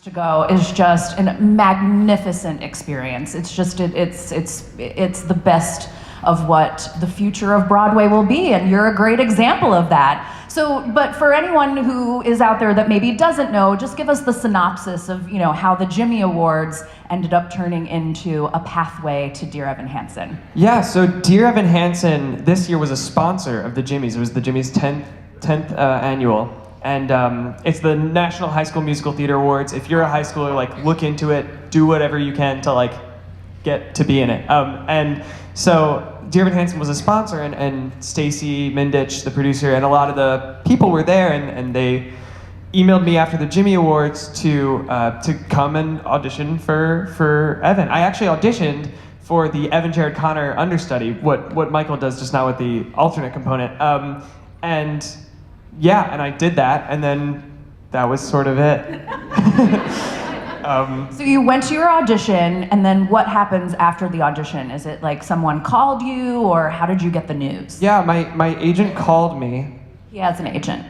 To go is just a magnificent experience. It's just it's the best of what the future of Broadway will be, and you're a great example of that. So, but for anyone who is out there that maybe doesn't know, just give us the synopsis of how the Jimmy Awards ended up turning into a pathway to Dear Evan Hansen. Yeah, so Dear Evan Hansen this year was a sponsor of the Jimmys. It was the Jimmys' 10th annual. And it's the National High School Musical Theater Awards. If you're a high schooler, look into it, do whatever you can to get to be in it. And so Dear Evan Hansen was a sponsor, and Stacy Mindich, the producer, and a lot of the people were there, and they emailed me after the Jimmy Awards to come and audition for Evan. I actually auditioned for the Evan Jared Connor understudy, what Michael does just now with the alternate component. Yeah, and I did that, and then that was sort of it. So you went to your audition, and then what happens after the audition? Is it like someone called you, or how did you get the news? Yeah, my agent called me. He has an agent.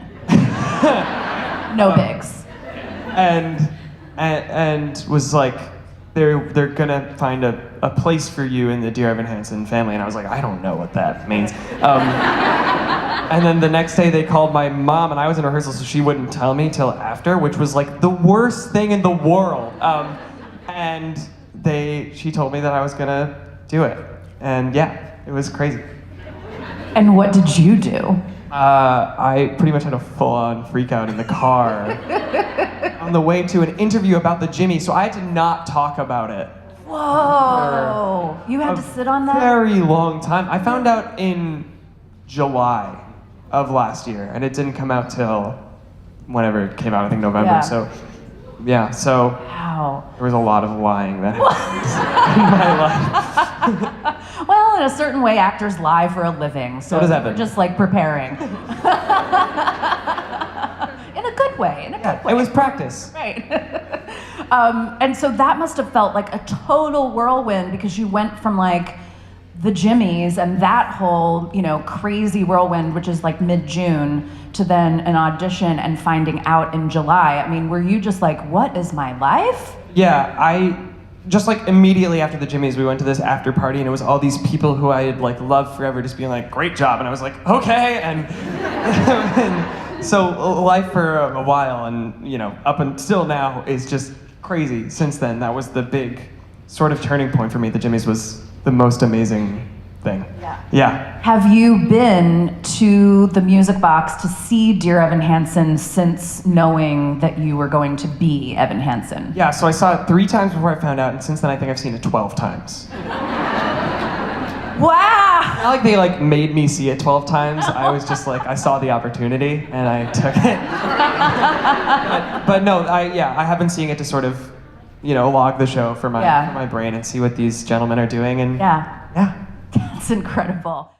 No bigs. And was like, they're gonna find a place for you in the Dear Evan Hansen family, and I was like, I don't know what that means. And then the next day they called my mom, and I was in rehearsal, so she wouldn't tell me till after, which was the worst thing in the world. And she told me that I was gonna do it, and yeah, it was crazy. And what did you do? I pretty much had a full-on freak out in the car on the way to an interview about the Jimmy, so I had to not talk about it. Whoa! You had to sit on that? Very long time. I found out in July of last year, and it didn't come out till whenever it came out, I think November. Yeah. So wow. There was a lot of lying that happened in my life. Well, in a certain way, actors lie for a living, so does Evan. we're just preparing. In a good way. It was practice. Right. And so that must have felt like a total whirlwind, because you went from the Jimmys and that whole, crazy whirlwind, which is mid-June, to then an audition and finding out in July. I mean, were you just what is my life? Yeah, I just immediately after the Jimmys, we went to this after party, and it was all these people who I had loved forever just being great job, and I was okay, and, and so life for a while, and up until now is just crazy. Since then, that was the big sort of turning point for me. The Jimmys was the most amazing thing. Yeah. Have you been to the Music Box to see Dear Evan Hansen since knowing that you were going to be Evan Hansen? Yeah, so I saw it 3 times before I found out, and since then I think I've seen it 12 times. Wow! Not they made me see it 12 times. I was just I saw the opportunity and I took it. but no, I have been seeing it to sort of log the show for my brain and see what these gentlemen are doing, and yeah. That's incredible.